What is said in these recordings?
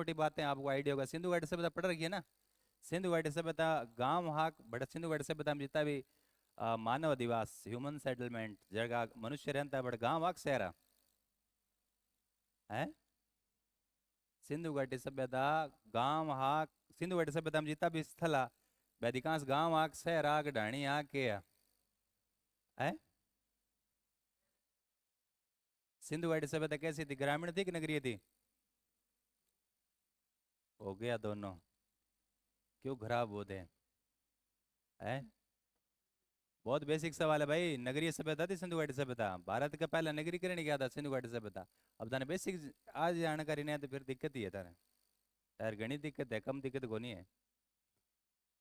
छोटी बातें आपको आइडिया होगा। सिंधु घाटी सभ्यता पढ़ रखी है ना। सिंधु घाटी सभ्यता गांव हाक बड़ा सिंधु घाटी सभ्यता में जितना भी मानव अधिवास ह्यूमन सेटलमेंट जगह मनुष्य रहता है बड़ा गांव हाक शहर है। सिंधु घाटी सभ्यता गांव हाक सिंधु घाटी सभ्यता में जितना भी स्थल है अधिकांश गांव हाक शहर आग ढाणी आग के है। सिंधु घाटी सभ्यता कैसी थी, ग्रामीण थी कि नगरीय थी? हो गया दोनों। क्यों खराब होते हैं? बहुत बेसिक सवाल है भाई। नगरीय सभ्यता थी सिंधु घाटी सभ्यता, भारत का पहला नगरीकरण किया था सिंधु घाटी सभ्यता। अब थाने बेसिक आज जानकारी नहीं है तो फिर दिक्कत ही है तारे। यार घनी दिक्कत है, कम दिक्कत को नहीं है।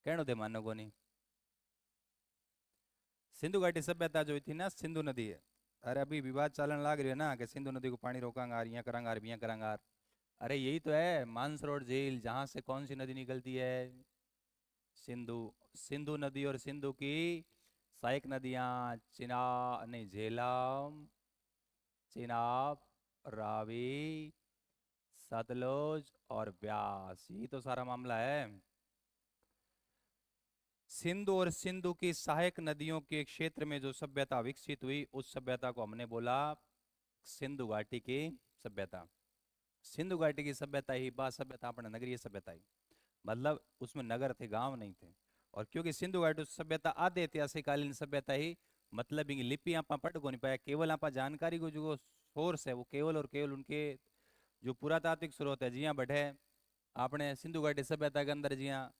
कहनो थे मानो को नहीं। सिंधु घाटी सभ्यता जो थी ना सिंधु नदी है। अरे अभी विवाद चलन लग रही है ना कि सिंधु नदी को पानी रोकांगा यहाँ करांगा यहाँ करांगा। अरे यही तो है मानसरोवर झील जहां से कौन सी नदी निकलती है? सिंधु। सिंधु नदी और सिंधु की सहायक नदियां चिना नहीं झेलम चिनाब रावी सतलुज और ब्यास, यही तो सारा मामला है। सिंधु और सिंधु की सहायक नदियों के क्षेत्र में जो सभ्यता विकसित हुई उस सभ्यता को हमने बोला सिंधु घाटी की सभ्यता। सिंधु घाटी की सभ्यता ही बा सभ्यता अपने नगरीय सभ्यता ही, मतलब उसमें नगर थे गांव नहीं थे। और क्योंकि सिंधु घाटी सभ्यता आदि ऐतिहासिककालीन सभ्यता ही, मतलब इंगी लिपि आप पढ़ को नहीं पाया, केवल आप जानकारी को जो सोर्स है वो केवल और केवल उनके जो पुरातात्विक स्रोत है जिया बढ़े आपने सिंधु घाटी सभ्यता के अंदर जिया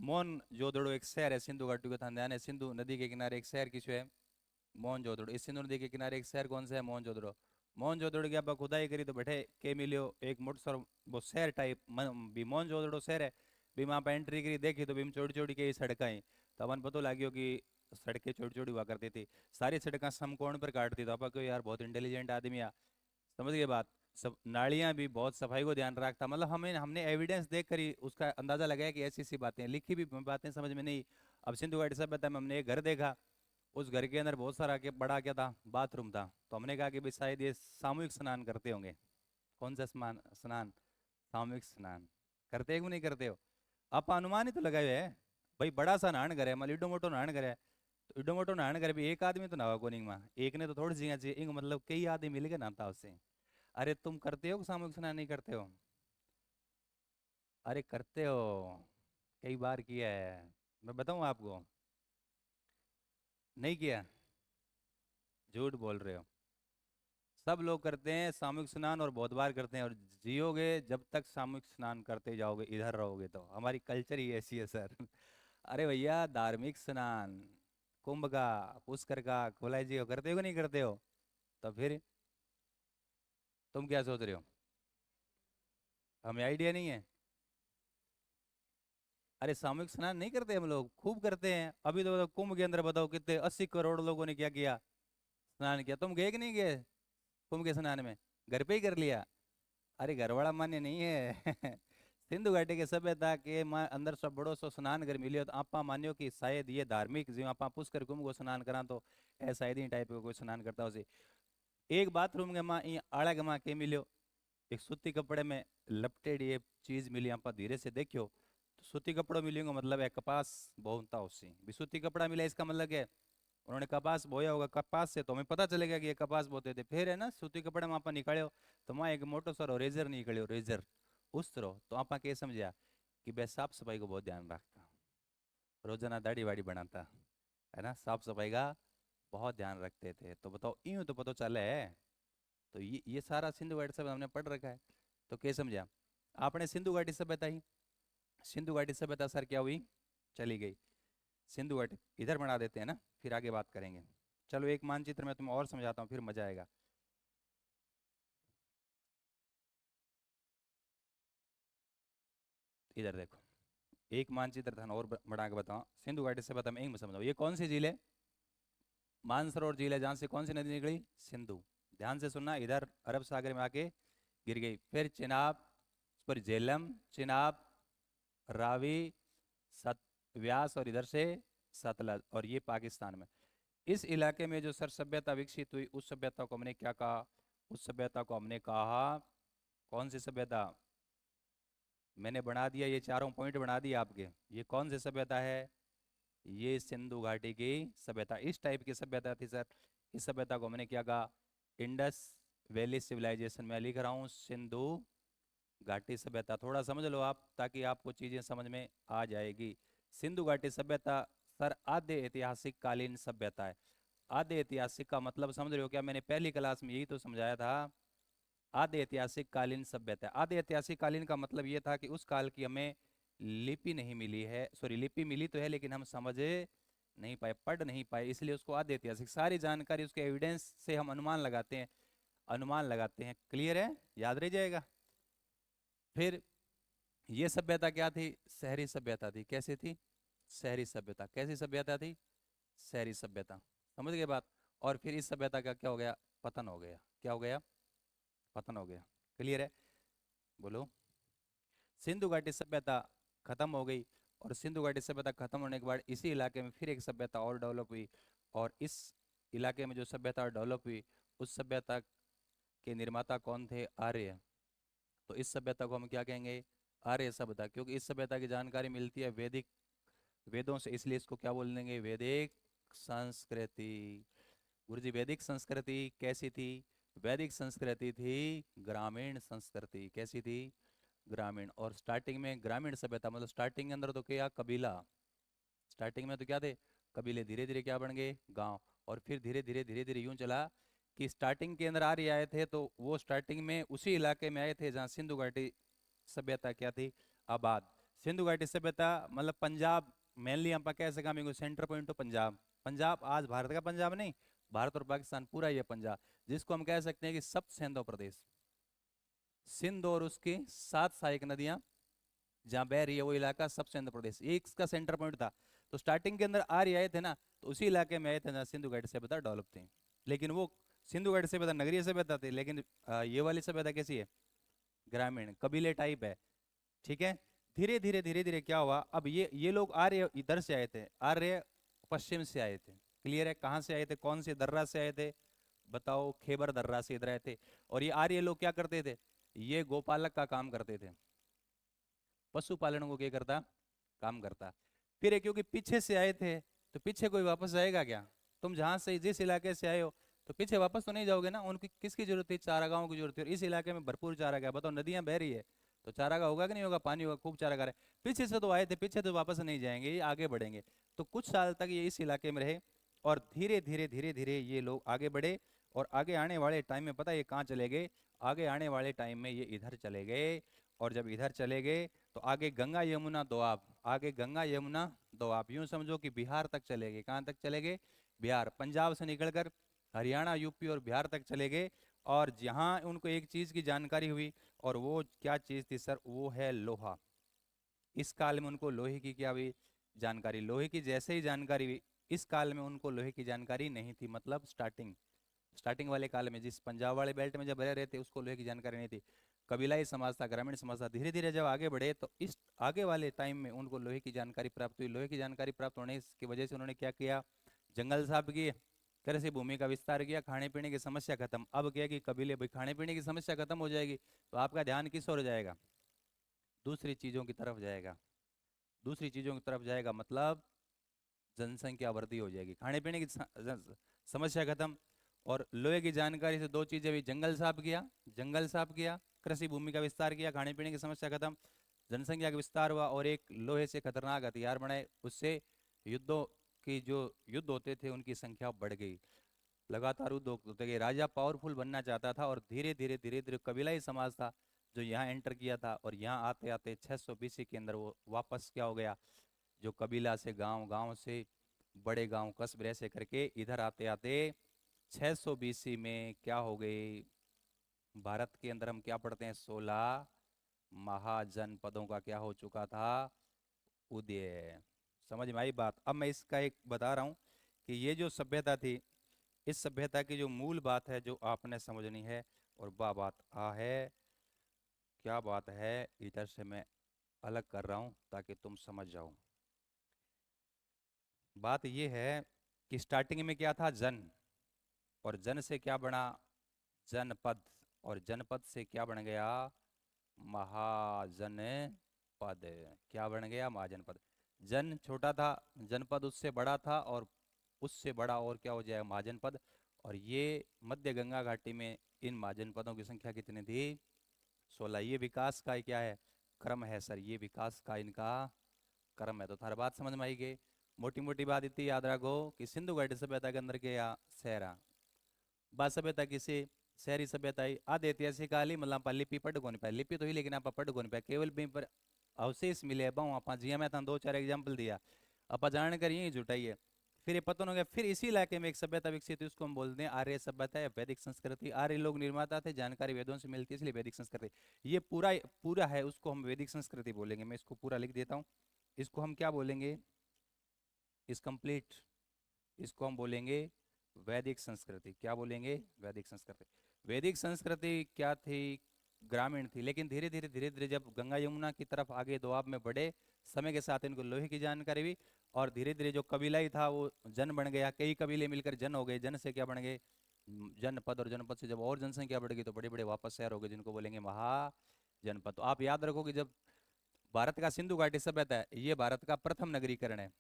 मोहन जोदड़ो एक शहर है सिंधु घाटी को था ध्यान है। सिंधु नदी के किनारे एक शहर किसो है? मोहन जोदड़ो। इस सिंधु नदी के किनारे एक शहर कौन सा है? मोहन जोदड़ो। मोहन जोदड़ो की आप खुदाई करी तो बैठे के मिलियो एक मोटर सर वो शहर टाइप भी मोहन जोदड़ो शहर है। भी वहाँ पर एंट्री करी देखी तो भी छोटी छोटी के सड़कें तो अपन पता लगियो कि सड़कें छोटी छोटी हुआ करती थी। सारी सड़कें समकोण पर काटती तो आप क्यों यार बहुत इंटेलिजेंट आदमी आ, समझ गए बात। सब नालियां भी बहुत सफाई को ध्यान रखता, मतलब हमें हमने एविडेंस देख कर ही उसका अंदाजा लगाया कि ऐसी ऐसी बातें लिखी भी बातें समझ में नहीं। अब सिंधु घाटी सभ्यता में हमने एक घर देखा, उस घर के अंदर बहुत सारा के बड़ा क्या था बाथरूम था, तो हमने कहा कि भाई शायद ये सामूहिक स्नान करते होंगे। कौन सा स्नान स्नान? सामूहिक स्नान करते हो कि नहीं करते हो? आप अनुमान ही तो लगाए हुए है। भाई बड़ा सा नहान घर है, मतलब इडो मोटो नहान घर है, तो इडो मोटो नहान घर भी एक आदमी तो नहावा को नहीं में, एक ने तो थोड़ी सी चाहिए इंग मतलब कई आदमी मिल के नहाता उससे। अरे तुम करते हो कि सामूहिक स्नान नहीं करते हो? अरे करते हो, कई बार किया है। मैं बताऊं आपको? नहीं किया? झूठ बोल रहे हो। सब लोग करते हैं सामूहिक स्नान और बहुत बार करते हैं और जियोगे जब तक सामूहिक स्नान करते जाओगे इधर रहोगे तो, हमारी कल्चर ही ऐसी है सर। अरे भैया धार्मिक स्नान कुंभ का पुष्कर का खोलाई जी हो करते हो कि नहीं करते हो? तो फिर तुम क्या सोच रहे हो? हमें आइडिया नहीं है। अरे सामूहिक स्नान नहीं करते हम लोग, खूब करते हैं। अभी तो बताओ कुंभ के अंदर बताओ कितने 80 करोड़ लोगों ने क्या किया? स्नान किया। तुम गए कि नहीं गए कुंभ के स्नान में? घर पे ही कर लिया? अरे घर वाला मान्य नहीं है। सिंधु घाटी के सभ्यता के अंदर सब बड़ो सो स्नान घर मिलियो तो आपा मानियो कि शायद ये धार्मिक जो आपा पुष्कर कुंभ को स्नान करा तो ऐसा शायद ही टाइप का कोई स्नान करता हो। एक बाथरूम के माँ आड़ा के माँ के मिलियो एक सूती कपड़े में लपटेड़ी ये चीज मिली आप धीरे से देखियो तो सूती कपड़ो मिलेंगे मतलब है कपास बोता उसी भी सूती कपड़ा मिला इसका मतलब है उन्होंने कपास बोया होगा। कपास से तो हमें पता चलेगा कि ये कपास बोते थे। फिर है ना सूती कपड़े में आप निकालो तो वहाँ एक मोटो सरो रेजर निकलो रेजर उस तरह तो आप के समझा कि भाई साफ सफाई को बहुत ध्यान रखता, रोजाना दाढ़ी वाड़ी बनाता है ना, साफ सफाई का बहुत ध्यान रखते थे। तो बताओ यूं तो पता चले है। तो ये सारा सिंधु घाटी सभ्यता हमने पढ़ रखा है। तो क्या समझा आपने? सिंधु घाटी सभ्यता ही सिंधु घाटी सभ्यता सर क्या हुई? चली गई। सिंधु घाटी इधर बना देते हैं ना, फिर आगे बात करेंगे। चलो एक मानचित्र में तुम्हें और समझाता हूँ फिर मजा आएगा। इधर देखो एक मानचित्र था ना और बना के बताओ सिंधु घाटी सभ्यता में एक में समझाओ ये कौन सी झील है? मानसरोवर झील है जहां से कौन सी नदी निकली? सिंधु। ध्यान से सुनना, इधर अरब सागर में आके गिर गई। फिर चिनाब पर झेलम चिनाब रावी सत व्यास और इधर से सतलज और ये पाकिस्तान में। इस इलाके में जो सर सभ्यता विकसित हुई उस सभ्यता को हमने क्या कहा? उस सभ्यता को हमने कहा कौन सी सभ्यता? मैंने बना दिया, ये चारों पॉइंट बना दिए आपके। ये कौन सी सभ्यता है? ये सिंधु घाटी की सभ्यता। इस टाइप की सभ्यता थी सर। इस सभ्यता को मैंने क्या कहा? Indus Valley civilisation. में लिख रहा हूँ सिंधु घाटी सभ्यता। थोड़ा समझ लो आप, ताकि आपको चीजें समझ में आ जाएगी। सिंधु घाटी सभ्यता सर आद्य ऐतिहासिक कालीन सभ्यता है। आद्य ऐतिहासिक का मतलब समझ रहे हो क्या? मैंने पहली क्लास में यही तो समझाया था। आद्य ऐतिहासिक कालीन सभ्यता, आद्य ऐतिहासिक कालीन का मतलब ये था कि उस काल की हमें लिपि नहीं मिली है, सॉरी लिपि मिली तो है लेकिन हम समझ नहीं पाए, पढ़ नहीं पाए, इसलिए उसको आद्य ऐतिहासिक। सारी जानकारी उसके एविडेंस से हम अनुमान लगाते हैं, अनुमान लगाते हैं। क्लियर है? याद रह जाएगा। फिर ये सभ्यता क्या थी? शहरी सभ्यता थी। कैसी थी? शहरी सभ्यता। कैसी सभ्यता थी? शहरी सभ्यता। समझ गए बात? और फिर इस सभ्यता का क्या हो गया? पतन हो गया। क्या हो गया? पतन हो गया। क्लियर है? बोलो। सिंधु घाटी सभ्यता खत्म हो गई, और सिंधु घाटी सभ्यता खत्म होने के बाद इसी इलाके में फिर एक सभ्यता और डेवलप हुई। और इस इलाके में जो सभ्यता डेवलप हुई, उस सभ्यता के निर्माता कौन थे? आर्य। तो इस सभ्यता को हम क्या कहेंगे? आर्य सभ्यता। क्योंकि इस सभ्यता की जानकारी मिलती है वैदिक वेदों से, इसलिए इसको क्या बोल देंगे? वैदिक संस्कृति। गुरुजी वैदिक संस्कृति कैसी थी? वैदिक संस्कृति थी ग्रामीण संस्कृति। कैसी थी? ग्रामीण। और स्टार्टिंग में ग्रामीण सभ्यता मतलब स्टार्टिंग के अंदर तो क्या? कबीला। स्टार्टिंग में तो क्या थे? कबीले। धीरे धीरे क्या बन गए? गांव। और फिर धीरे धीरे धीरे धीरे यूं चला कि स्टार्टिंग के अंदर आर्य आए थे, तो वो स्टार्टिंग में उसी इलाके में आए थे जहाँ सिंधु घाटी सभ्यता क्या थी? आबाद। सिंधु घाटी सभ्यता मतलब पंजाब, मेनली हम कह सकें सेंटर पॉइंट तो पंजाब। पंजाब आज भारत का पंजाब नहीं, भारत और पाकिस्तान पूरा ये पंजाब, जिसको हम कह सकते हैं कि सप्त सिंधु प्रदेश। सिंध और उसकी 7 सहायक नदियां जहां बह रही है वो इलाका सब सिंध प्रदेश, ये इसका सेंटर पॉइंट था। तो स्टार्टिंग के अंदर आर्य आए थे ना, तो उसी इलाके में आए थे जहाँ सिंधु घाटी सभ्यता डेवलप थी। लेकिन वो सिंधु घाटी सभ्यता नगरीय सभ्यता थी, लेकिन ये वाली सभ्यता कैसी है? ग्रामीण, कबीले टाइप है। ठीक है। धीरे धीरे धीरे धीरे क्या हुआ? अब ये लोग आर्य इधर से आए थे, आर्य पश्चिम से आए थे। क्लियर है? कहाँ से आए थे? कौन से दर्रा से आए थे? बताओ। खैबर दर्रा से इधर आए थे। और ये आर्य लोग क्या करते थे? ये गोपालक का काम करते थे। पशुपालन को क्या करता? काम करता। फिर ये क्योंकि पीछे से आए थे, तो पीछे कोई वापस जाएगा क्या? तुम जहां से जिस इलाके से आए हो, तो पीछे वापस तो नहीं जाओगे ना। उनकी किसकी जरूरत थी? चारागाहों की जरूरत थी। और इस इलाके में भरपूर चारागाह। बताओ, नदियां बह रही है तो चारागाह होगा कि नहीं होगा? पानी होगा, खूब चारागाह है। पीछे से तो आए थे, पीछे तो वापस नहीं जाएंगे, ये आगे बढ़ेंगे। तो कुछ साल तक ये इस इलाके में रहे, और धीरे धीरे धीरे धीरे ये लोग आगे बढ़े। और आगे आने वाले टाइम में पता है ये कहाँ चले गए? आगे आने वाले टाइम में ये इधर चले गए। और जब इधर चले गए तो आगे गंगा यमुना दोआब, आगे गंगा यमुना दोआब, यूं समझो कि बिहार तक चले गए। कहाँ तक चले गए? बिहार। पंजाब से निकलकर हरियाणा, यूपी और बिहार तक चले गए। और जहां उनको एक चीज की जानकारी हुई, और वो क्या चीज थी सर? वो है लोहा। इस काल में उनको लोहे की क्या हुई? जानकारी। लोहे की जैसे ही जानकारी हुई, इस काल में उनको लोहे की जानकारी नहीं थी। मतलब स्टार्टिंग स्टार्टिंग वाले काल में, जिस पंजाब वाले बेल्ट में जब रह रहे थे, उसको लोहे की जानकारी नहीं थी। कबीलाई समाज था, ग्रामीण समाज था। धीरे धीरे जब आगे बढ़े, तो इस आगे वाले टाइम में उनको लोहे की जानकारी प्राप्त हुई। लोहे की जानकारी प्राप्त होने की वजह से उन्होंने क्या किया? जंगल साफ किए, कृषि भूमि का विस्तार किया, खाने पीने की समस्या खत्म। अब क्या कि कबीले भाई खाने पीने की समस्या खत्म हो जाएगी, तो आपका ध्यान किस ओर जाएगा? दूसरी चीजों की तरफ जाएगा। दूसरी चीजों की तरफ जाएगा मतलब जनसंख्या वृद्धि हो जाएगी, खाने पीने की समस्या खत्म। और लोहे की जानकारी से दो चीजें हुई, जंगल साफ किया, जंगल साफ किया, कृषि भूमि का विस्तार किया, खाने पीने की समस्या खत्म, जनसंख्या का विस्तार हुआ, और एक लोहे से खतरनाक हथियार बनाए। उससे युद्धों की जो युद्ध होते थे उनकी संख्या बढ़ गई। लगातार युद्ध होते गए। राजा पावरफुल बनना चाहता था, और धीरे धीरे धीरे धीरे कबीलाई समाज था जो यहाँ एंटर किया था। और यहाँ आते आते 600 बीसी के अंदर वो वापस क्या हो गया? जो कबीला से गांव, गांव से बड़े गांव, कस्बे ऐसे करके इधर आते आते 600 बीसी में क्या हो गई? भारत के अंदर हम क्या पढ़ते हैं? 16 महाजनपदों का क्या हो चुका था? उदय। समझ में आई बात? अब मैं इसका एक बता रहा हूं कि ये जो सभ्यता थी, इस सभ्यता की जो मूल बात है जो आपने समझनी है, और वह बात आ है, क्या बात है? इधर से मैं अलग कर रहा हूं ताकि तुम समझ जाओ। बात ये है कि स्टार्टिंग में क्या था? जन। और जन से क्या बना? जनपद। और जनपद से क्या बन गया? महाजन पद, क्या बन गया, महाजनपद। जन छोटा था, जनपद उससे बड़ा था, और उससे बड़ा और क्या हो जाएगा, महाजनपद। और ये मध्य गंगा घाटी में इन महाजनपदों की संख्या कितनी थी, 16। ये विकास का क्या है, क्रम है सर, ये विकास का इनका क्रम है। तो थार बात समझ में आई गई। मोटी मोटी बात इतनी याद रखो कि सिंधु घाटी सभ्यता के अंदर के या शहरा बात सभ्यता किसी शहरी सभ्यता ही आदि ऐतिहासिक काल ही मतलब आप लिपि पढ़ कौन पाए, लिपि तो ही लेकिन आप पढ़ कौन पाए, केवल भी पर अवशेष मिले बहु आप जिया मैं था दो चार एग्जाम्पल दिया, आप जानकारी यही जुटाइए। फिर ये पता हो गया, फिर इसी इलाके में एक सभ्यता विकसित हुई, उसको हम बोलते हैं आर्य सभ्यता या वैदिक संस्कृति। आर्य लोग निर्माता थे, जानकारी वेदों से मिलती है, इसलिए वैदिक संस्कृति। ये पूरा पूरा है, उसको हम वैदिक संस्कृति बोलेंगे। मैं इसको पूरा लिख देता हूँ। इसको हम क्या बोलेंगे, इस कंप्लीट, इसको हम बोलेंगे वैदिक संस्कृति। क्या बोलेंगे, वैदिक संस्कृति। वैदिक संस्कृति क्या थी, ग्रामीण थी, लेकिन धीरे धीरे धीरे धीरे जब गंगा यमुना की तरफ आगे दोआब में बढ़े, समय के साथ इनको लोहे की जानकारी हुई, और धीरे धीरे जो कबीला ही था वो जन बन गया, कई कबीले मिलकर जन हो गए, जन से क्या बन गए, जनपद, और जनपद से जब और जनसंख्या बढ़ गई तो बड़े बड़े वापस शहर हो गए, जिनको बोलेंगे महाजनपद। तो आप याद रखो कि जब भारत का सिंधु घाटी सभ्यता है, ये भारत का प्रथम नगरीकरण है।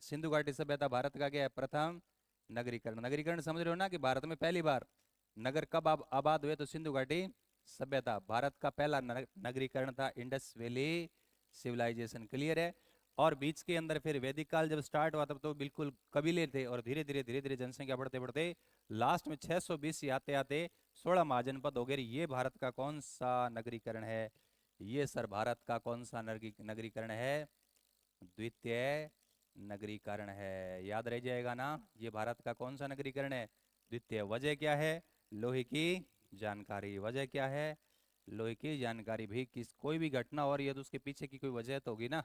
सिंधु घाटी सभ्यता भारत का क्या है, प्रथम नगरीकरण। नगरीकरण समझ रहे हो ना, कि भारत में पहली बार नगर कब आबाद हुए, तो सिंधु घाटी सभ्यता भारत का पहला नगरीकरण था, इंडस वैली सिविलाइजेशन। क्लियर है। और बीच के अंदर फिर वैदिक काल जब स्टार्ट हुआ तब तो बिल्कुल कबीले थे, और धीरे धीरे धीरे धीरे जनसंख्या बढ़ते बढ़ते लास्ट में 620 आते आते 16 महाजनपद हो गए। ये भारत का कौन सा नगरीकरण है, ये सर भारत का कौन सा नगरीकरण है, द्वितीय नगरीकरण है। याद रह जाएगा ना, ये भारत का कौन सा नगरीकरण है, द्वितीय। वजह क्या है, लोहे की जानकारी। वजह क्या है, लोहे की जानकारी। भी किस कोई भी घटना हो रही है तो उसके पीछे की कोई वजह तो होगी ना,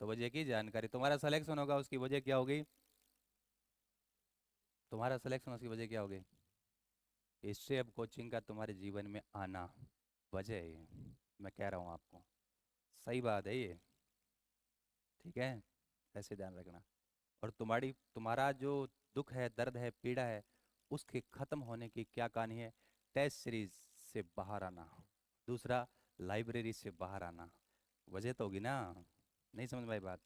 तो वजह की जानकारी। तुम्हारा सिलेक्शन होगा उसकी वजह क्या होगी, तुम्हारा सिलेक्शन उसकी वजह क्या होगी, हिस्ट्री ऑफ कोचिंग का तुम्हारे जीवन में आना वजह है ये। मैं कह रहा हूँ आपको, सही बात है ये, ठीक है, ऐसे ध्यान रखना। और तुम्हारा जो दुख है, दर्द है, पीड़ा है, उसके खत्म होने की क्या कहानी है, टेस्ट सीरीज से बाहर आना, दूसरा लाइब्रेरी से बाहर आना। वजह तो होगी ना, नहीं समझ में आई बात,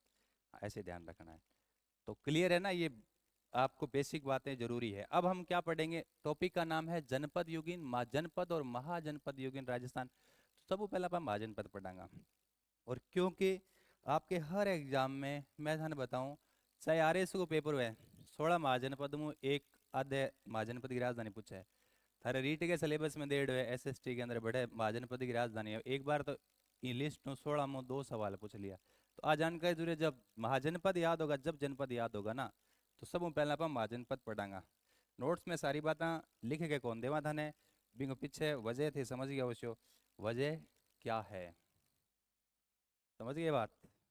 ऐसे ध्यान रखना है। तो क्लियर है ना, ये आपको बेसिक बातें जरूरी है। अब हम क्या पढ़ेंगे, टॉपिक का नाम है जनपद युगीन, जनपद और महाजनपद युगीन राजस्थान। तो सब पहले अपन महाजनपद पढ़ांगा। और क्योंकि आपके हर एग्जाम में मैं थाने बताऊं, चाहे आर एस को पेपर हुए 16 महाजनपद में एक आधे महाजनपद की राजधानी पूछा है। थारे रीट के सिलेबस में डेढ़ है, एसएसटी के अंदर बड़े महाजनपद की राजधानी है। एक बार तो ये लिस्ट में 16 में 2 सवाल पूछ लिया। तो आज जानकारी जरूर, जब महाजनपद याद होगा, जब जनपद याद होगा ना, तो सब पहले अपन महाजनपद पढ़ांगा। नोट्स में सारी बातें लिख के कौन देवा थाने, बिंगो पीछे वजह थी, समझ गया अवश्य, वजह क्या है, समझ गए बात।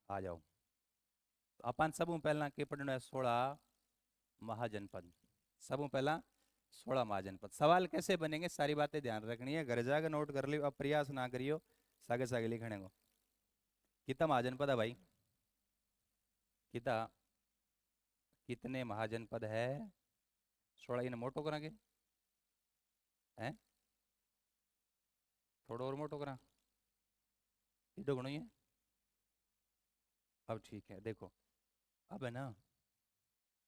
आ जाओ, तो अपन सब पहला के पढ़ना है 16 महाजनपद। सब पहला 16 महाजनपद। सवाल कैसे बनेंगे सारी बातें ध्यान रखनी है, घर जाकर नोट कर लियो, अब प्रयास ना करियो सागे सागे लिखने को। कितना महाजनपद है भाई, कितना, कितने महाजनपद है, 16 इन मोटो करा के हैं, थोड़ा और मोटो करा, इडो गुणो ही है। अब ठीक है, देखो अब है ना,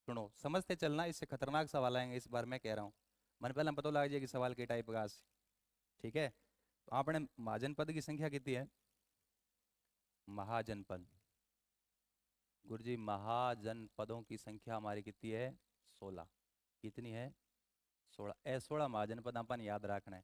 सुनो समझते चलना, इससे खतरनाक सवाल आएंगे इस बार, मैं कह रहा हूँ। मन पहले पता लग जाए कि सवाल के टाइप का, ठीक है। तो आपने महाजनपद की संख्या कितनी है, महाजनपद, गुरुजी महाजनपदों की संख्या हमारी कितनी है, 16। कितनी है, 16। 16 महाजनपद अपन याद रखना है।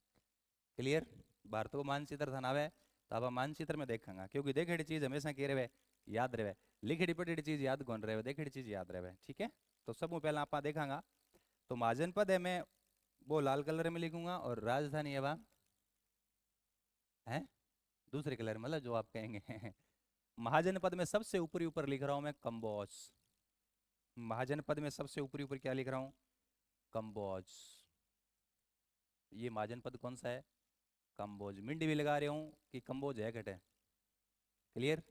क्लियर। भारत को मानचित्र थनावे तो आप मानचित्र में देखेंगे, क्योंकि देखी चीज हमेशा कह रहे याद रहे, लिखी पढ़ी चीज याद कौन रहे, देखी चीज याद रहे, ठीक है। तो सब पहला आप देखांगा। तो महाजनपद है, मैं वो लाल कलर में लिखूंगा, और राजधानी है वह है दूसरे कलर, मतलब जो आप कहेंगे। महाजनपद में सबसे ऊपरी ऊपर लिख रहा हूं मैं कंबोज। महाजनपद में सबसे ऊपरी ऊपर क्या लिख रहा हूं, कंबोज। ये महाजनपद कौन सा है, कंबोज। मिंडी भी लगा रहा हूं कि कंबोज है घटे। क्लियर।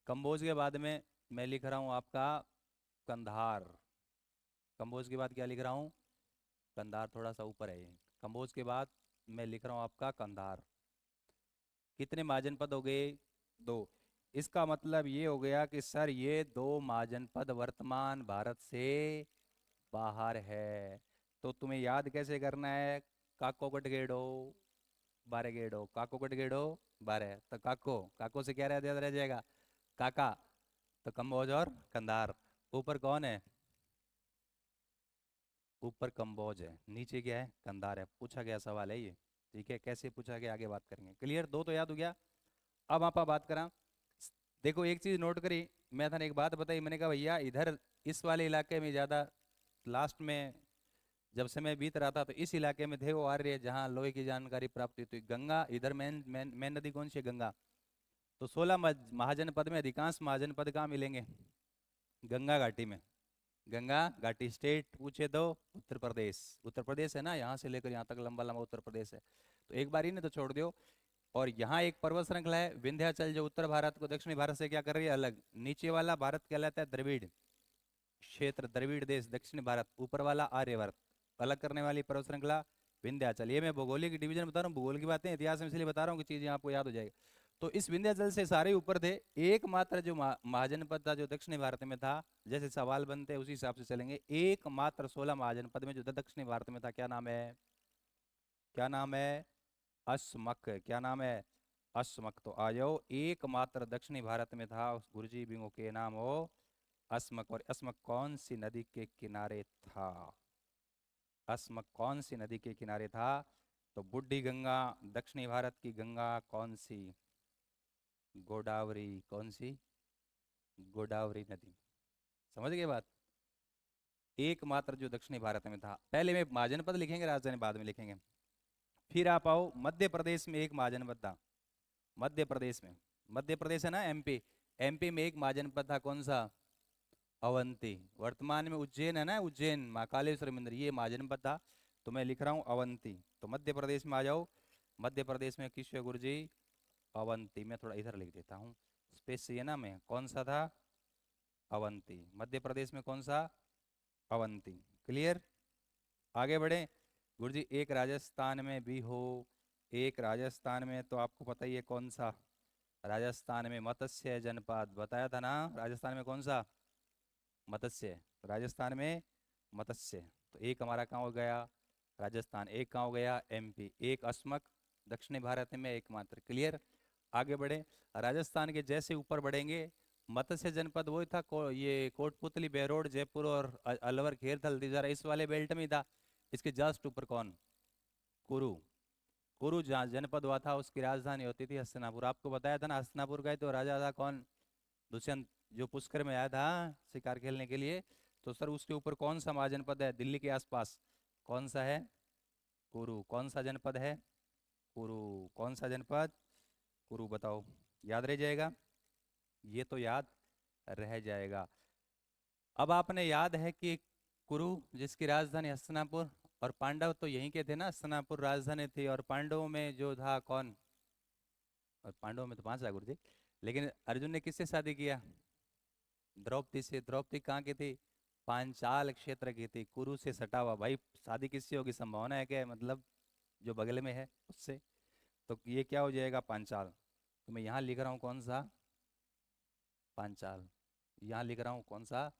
कंबोज के बाद में मैं लिख रहा हूं आपका कंधार। कंबोज के बाद क्या लिख रहा हूं, कंधार, थोड़ा सा ऊपर है ये। कंबोज के बाद मैं लिख रहा हूं आपका कंधार। कितने महाजनपद हो गए, 2। इसका मतलब ये हो गया कि सर ये दो महाजनपद वर्तमान भारत से बाहर है। तो तुम्हें याद कैसे करना है? काको कट गेड़ो, बारह गेड़ो, काको कट गेड़ो, बारह। तो काको, काको से क्या रह याद रह जाएगा? काका। तो कंबोज और कंधार। ऊपर कौन है? ऊपर कंबोज है, नीचे क्या है? कंधार है। पूछा गया सवाल है ये। ठीक है, कैसे पूछा गया आगे बात करेंगे। क्लियर? दो तो याद हो गया। अब आप बात करा। देखो एक चीज नोट करी, मैं था एक बात बताई, मैंने कहा भैया इधर इस वाले इलाके में ज्यादा लास्ट में जब समय बीत रहा था तो इस इलाके में थे वो आर्य जहाँ लोहे की जानकारी प्राप्त हुई थी। गंगा इधर मेन मेन मेन नदी कौन सी है? गंगा। तो 16 महाजनपद में अधिकांश महाजनपद कहाँ मिलेंगे? गंगा घाटी में। गंगा घाटी स्टेट पूछे तो उत्तर प्रदेश। उत्तर प्रदेश है ना, यहाँ से लेकर यहाँ तक लंबा लंबा उत्तर प्रदेश है। तो एक बार ही ने तो छोड़ दियो। और यहाँ एक पर्वत श्रृंखला है विंध्याचल, जो उत्तर भारत को दक्षिणी भारत से क्या कर रही है? अलग। नीचे वाला भारत कहलाता है द्रविड़ क्षेत्र, द्रविड़ देश दक्षिण भारत। ऊपर वाला आर्यवर्त। अलग करने वाली पर्वत श्रृंखला विंध्याचल। ये मैं भौगोलिक डिवीजन बता रहा हूँ, भूगोल की बातें इतिहास में इसलिए बता रहा हूँ कि चीजें आपको याद हो जाएगी। तो इस विंध्याचल से सारे ऊपर थे। एकमात्र जो महाजनपद था जो दक्षिणी भारत में था, जैसे सवाल बनते हैं उसी हिसाब से चलेंगे, एकमात्र 16 महाजनपद में जो दक्षिणी भारत में था, क्या नाम है? क्या नाम है? अस्मक। क्या नाम है? अस्मक। तो आ जाओ, एकमात्र दक्षिणी भारत में था उस गुरुजी बिंगो के नाम हो अस्मक। और अस्मक कौन सी नदी के किनारे था? अस्मक कौन सी नदी के किनारे था? तो बुढ़ी गंगा। दक्षिणी भारत की गंगा कौन सी? गोदावरी। कौन सी? गोदावरी नदी। समझ गए बात? एकमात्र जो दक्षिणी भारत में था। पहले में महाजनपद लिखेंगे, राजधानी बाद में लिखेंगे। फिर आप आओ, मध्य प्रदेश में एक महाजनपद था। मध्य प्रदेश में, मध्य प्रदेश है ना, एमपी। एमपी में एक महाजनपद था, कौन सा? अवंती। वर्तमान में उज्जैन है ना, उज्जैन महाकालेश्वर मंदिर, ये महाजनपद था। तो मैं लिख रहा हूँ अवंती। तो मध्य प्रदेश में आ जाओ। मध्य प्रदेश में किस गुरु जी? अवंती। मैं थोड़ा इधर लिख देता हूँ, स्पेस चाहिए ना, मैं कौन सा था? अवंती। मध्य प्रदेश में कौन सा? अवंती। क्लियर? आगे बढ़े। गुरुजी एक राजस्थान में भी हो। एक राजस्थान में तो आपको पता ही है कौन सा? राजस्थान में मत्स्य जनपद, बताया था ना। राजस्थान में कौन सा? मत्स्य। तो राजस्थान में मत्स्य। तो एक हमारा कहाँ हो गया? राजस्थान। एक कहाँ हो गया? एमपी। एक अस्मक, दक्षिणी भारत में एकमात्र। क्लियर? आगे बढ़े। राजस्थान के जैसे ऊपर बढ़ेंगे, मत्स्य जनपद वही था ये कोटपुतली, बेरोड, जयपुर और अलवर, खेरथल, तिजारा, इस वाले बेल्ट में ही था। इसके जस्ट ऊपर कौन? कुरु। कुरु जहाँ जनपद हुआ था उसकी राजधानी होती थी हस्तिनापुर। आपको बताया था ना, हस्तिनापुर गए तो राजा था कौन? दुष्यंत, जो पुष्कर में आया था शिकार खेलने के लिए। तो सर उसके ऊपर कौन सा महाजनपद है दिल्ली के आसपास? कौन सा है? कुरु। कौन सा जनपद है? कुरु। कौन सा जनपद? कुरु। बताओ, याद रह जाएगा? ये तो याद रह जाएगा। अब आपने याद है कि कुरु जिसकी राजधानी हस्तिनापुर, और पांडव तो यहीं के थे ना, हस्तिनापुर राजधानी थी। और पांडवों में जो था कौन? और पांडवों में तो 5 था गुरु जी, लेकिन अर्जुन ने किससे शादी किया? द्रौपदी से। द्रौपदी कहाँ की थी? पांचाल क्षेत्र की थी, कुरु से सटा हुआ। भाई शादी किससे होगी? संभावना है क्या? मतलब जो बगल में है उससे। तो ये क्या हो जाएगा? पांचाल। तो मैं यहाँ लिख रहा हूँ कौन सा? पांचाल। यहाँ लिख रहा हूँ कौन सा?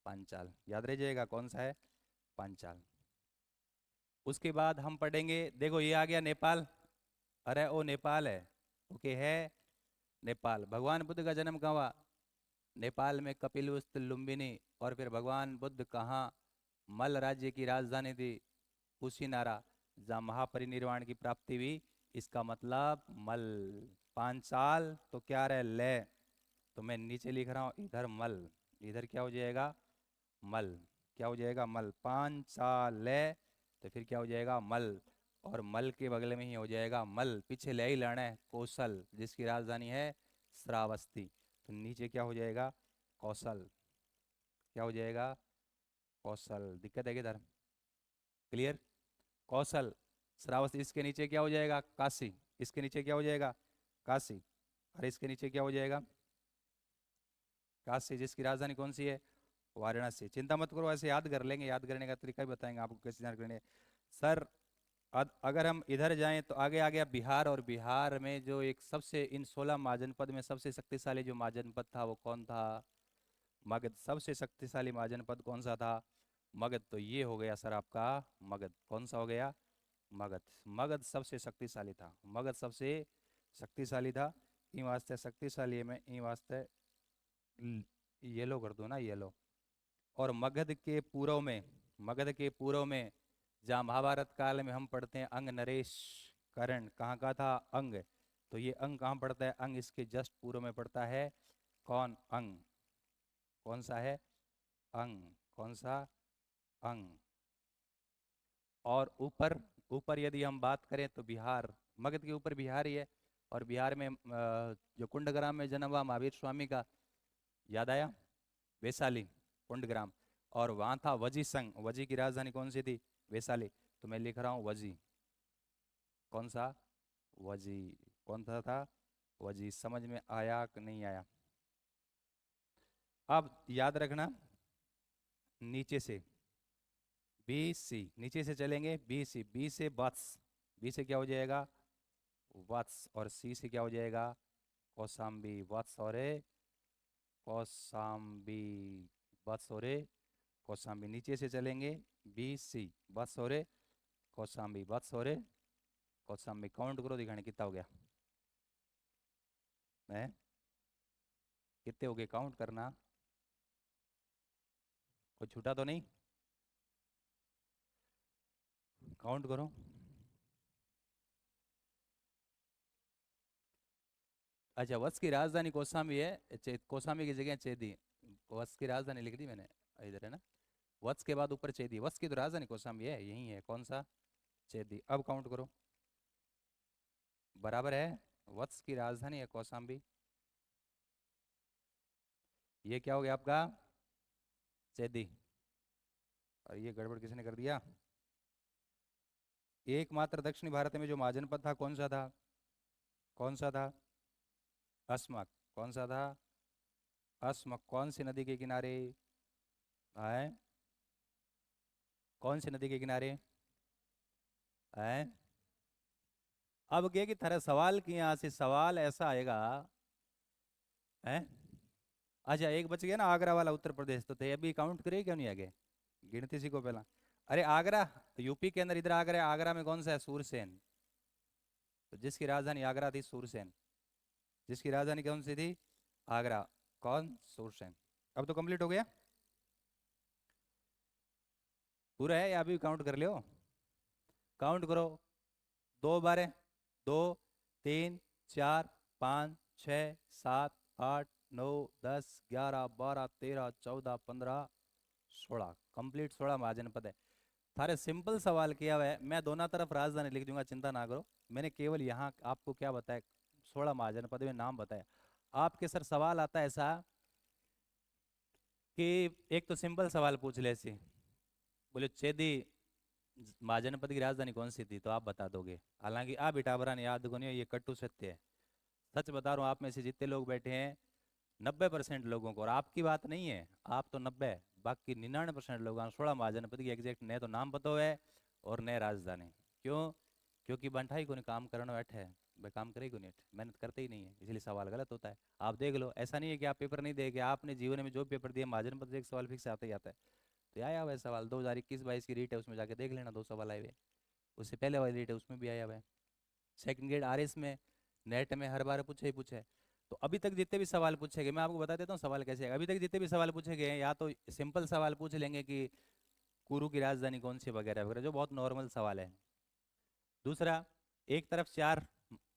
पांचाल। याद रह जाएगा कौन सा है? पांचाल। उसके बाद हम पढ़ेंगे, देखो ये आ गया नेपाल। अरे ओ नेपाल है। ओके है नेपाल। भगवान बुद्ध का जन्म कहाँ हुआ? नेपाल में कपिलवस्तु लुम्बिनी। और फिर भगवान बुद्ध कहाँ? मल राज्य की राजधानी थी कुशीनारा, जहाँ महापरिनिर्वाण की प्राप्ति हुई। इसका मतलब मल। पांचाल तो क्या रहे? ले। तो मैं नीचे लिख रहा हूँ इधर मल, इधर क्या हो जाएगा? मल। क्या हो जाएगा? मल। पांचाल। तो फिर क्या हो जाएगा? मल। और मल के बगल में ही हो जाएगा मल, पीछे ले ही लेना है कौशल, जिसकी राजधानी है श्रावस्ती। तो नीचे क्या हो जाएगा? कौशल। क्या हो जाएगा? कौशल। दिक्कत है किधर? क्लियर? कौशल, श्रावस्ती। इसके नीचे क्या हो जाएगा? काशी। इसके नीचे क्या हो जाएगा? काशी। और इसके नीचे क्या हो जाएगा? काशी, जिसकी राजधानी कौन सी है? वाराणसी। चिंता मत करो, ऐसे याद कर लेंगे, याद करने का तरीका भी बताएंगे आपको कैसे याद करने। सर अगर हम इधर जाएं तो आगे आ गया बिहार, और बिहार में जो एक सबसे इन 16 महाजनपद में सबसे शक्तिशाली जो महाजनपद था वो कौन था? मगध। सबसे शक्तिशाली महाजनपद कौन सा था? मगध। तो ये हो गया सर आपका मगध। कौन सा हो गया? मगध। मगध सबसे शक्तिशाली था, मगध सबसे शक्तिशाली था। ई वास्ते शक्तिशाली है, मैं ई वास्ते येलो कर दूं ना, येलो। और मगध के पूर्व में, मगध के पूर्व में जहाँ महाभारत काल में हम पढ़ते हैं अंग नरेश कर्ण, कहाँ का था? अंग। तो ये अंग कहाँ पड़ता है? अंग इसके जस्ट पूर्व में पड़ता है। कौन? अंग। कौन सा है? अंग। कौन सा? अंग। और ऊपर, ऊपर यदि हम बात करें तो बिहार, मगध के ऊपर बिहार ही है। और बिहार में जो कुंडग्राम में जन्म हुआ महावीर स्वामी का, याद आया? वैशाली, कुंडग्राम। और वहाँ था वजी संघ, वजी की राजधानी कौन सी थी? वैशाली। तो मैं लिख रहा हूँ वजी। कौन सा? वजी। कौन सा था? वजी। समझ में आया कि नहीं आया? अब याद रखना, नीचे से बी सी, नीचे से चलेंगे बी सी, बी से वत्स, बी से क्या हो जाएगा? वत्स। और सी से क्या हो जाएगा? कौसाम्बी। वत्स और कौसाम्बी। वत्स और कौसाम्बी। नीचे से चलेंगे बी सी, वत्स और कौसाम्बी, वत्स और कौसाम्बी। काउंट करो, दिखाने कितना हो गया है? कितने हो गए? काउंट करना, कोई छूटा तो नहीं? काउंट करो। अच्छा, वत्स की राजधानी कौसाम्बी है, कौसाम्बी की जगह चेदी। वत्स की राजधानी लिख दी मैंने, इधर है ना। वत्स के बाद ऊपर चेदी, वत्स की तो राजधानी कौसाम्बी है, यही है। कौन सा? चेदी। अब काउंट करो, बराबर है। वत्स की राजधानी है कौसाम्बी। ये क्या हो गया आपका? चेदी। और ये गड़बड़ किसने कर दिया? एकमात्र दक्षिणी भारत में जो महाजनपद था कौन सा था? कौन सा था? अस्मक। कौन सा था? अस्मक। कौन सी नदी के किनारे है? कौन सी नदी के किनारे है? अब क्या कि थारा सवाल की यहाँ से सवाल ऐसा आएगा है। अच्छा, एक बच गया ना, आगरा वाला, उत्तर प्रदेश तो थे, अभी काउंट करिए क्यों नहीं आगे? गिनती सीखो पहला। अरे आगरा तो यूपी के अंदर, इधर आगरा है, आगरा में कौन सा है? सूरसेन। तो जिसकी राजधानी आगरा थी, सूरसेन। जिसकी राजधानी कौन सी थी? आगरा। कौन? सूरसेन। अब तो कंप्लीट हो गया पूरा है, या अभी काउंट कर लियो? काउंट करो। दो बारह, दो, तीन, चार, पाँच, छ, सात, आठ, नौ, 10, 11, 12, 13, 14, 15, 16। कंप्लीट 16 महाजनपद है। थारे सिंपल सवाल किया हुआ है, मैं दोनों तरफ राजधानी लिख दूंगा, चिंता ना करो। मैंने केवल यहाँ आपको क्या बताया? 16 महाजनपद में नाम बताया। आपके सर सवाल आता है ऐसा कि एक तो सिंपल सवाल पूछ ले ऐसे, बोले चेदी महाजनपद की राजधानी कौन सी थी, तो आप बता दोगे। हालांकि आप इटावरा ने याद को नहीं, ये कटु सत्य है। सच बता रहा हूँ, आप में से जितने लोग बैठे हैं 90% लोगों को, और आपकी बात नहीं है, आप तो 90, बाकी 99% लोगों को 16 महाजनपद की एग्जैक्ट न तो नाम पता है और न राजधानी। क्यों? क्योंकि बंठाई को नहीं काम करना बैठे है, वह काम करेगी नहीं, मेहनत करते ही नहीं है, इसलिए सवाल गलत होता है। आप देख लो, ऐसा नहीं है कि आप पेपर नहीं देगे, आपने जीवन में जो पेपर दिया महाजनपद से एक सवाल फिक्स आता ही आता है। तो आया हुआ है सवाल, 2021-22 की रीट है, उसमें जाके देख लेना, दो सवाल आए हुए। उससे पहले वाली रीट है, उसमें भी आया हुआ है। सेकंड ग्रेड आरएस में नेट में हर बार पूछे ही पूछे। तो अभी तक जितने भी सवाल पूछे गए, मैं आपको बता देता हूँ सवाल कैसे है। अभी तक जितने भी सवाल पूछे गए हैं, या तो सिंपल सवाल पूछ लेंगे कि कुरु की राजधानी कौन सी वगैरह वगैरह, जो बहुत नॉर्मल सवाल है। दूसरा, एक तरफ चार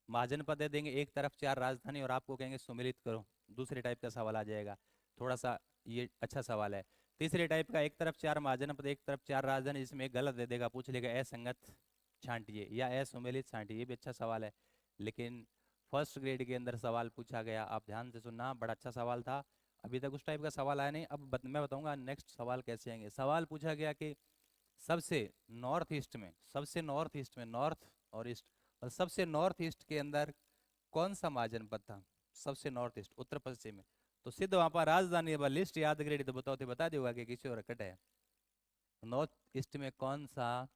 महाजनपद दे देंगे, एक तरफ चार राजधानी, और आपको कहेंगे सुमेलित करो। दूसरे टाइप का सवाल आ जाएगा, थोड़ा सा ये अच्छा सवाल है। तीसरे टाइप का, एक तरफ चार महाजनपद, एक तरफ चार राजधानी, जिसमें एक गलत दे देगा, पूछ लेगा असंगत छांटिए या असुमेलित छांटिए, ये भी अच्छा सवाल है। लेकिन फर्स्ट ग्रेड के अंदर सवाल पूछा गया, आप ध्यान से सुनना, बड़ा अच्छा सवाल था। अभी तक उस टाइप का सवाल आया नहीं। अब मैं बताऊंगा नेक्स्ट सवाल कैसे आएंगे। सवाल पूछा गया कि सबसे नॉर्थ ईस्ट में, सबसे नॉर्थ ईस्ट में, नॉर्थ और ईस्ट, और सबसे नॉर्थ ईस्ट के अंदर कौन सा महाजनपद था? सबसे नॉर्थ ईस्ट, उत्तर पश्चिम में। तो सिद्ध वहां पर राजधानी लिस्ट याद करेगी तो बताओ, तो बता देगा कि किसी और कट है। नॉर्थ ईस्ट में कौन सा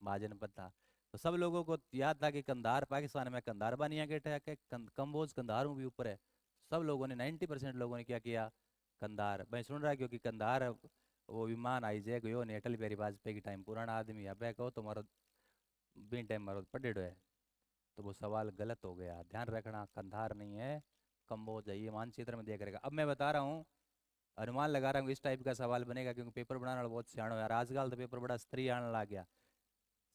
महाजनपद था? तो सब लोगों को याद था कि कंधार पाकिस्तान में, कंधार बानिया के टैक है, कंबोज कंधार भी ऊपर है। सब लोगों ने 90% लोगों ने क्या किया, कंधार। मैं सुन रहा है क्योंकि कंधार वो विमान हाईजैक हुई ने अटल बिहारी वाजपेयी के टाइम, पुराना आदमी है, अब कहो तो मारो बिन टाइम मारो पटेड़ो है। तो वो सवाल गलत हो गया, ध्यान रखना, कंधार नहीं है, कंबोज है। ये मानचित्र में देख रहेगा। अब मैं बता रहा हूँ, अनुमान लगा रहा हूँ इस टाइप का सवाल बनेगा, क्योंकि पेपर बनाने वाला बहुत सियाणो है यार, आजकल तो पेपर बड़ा स्तरीय आने लग गया।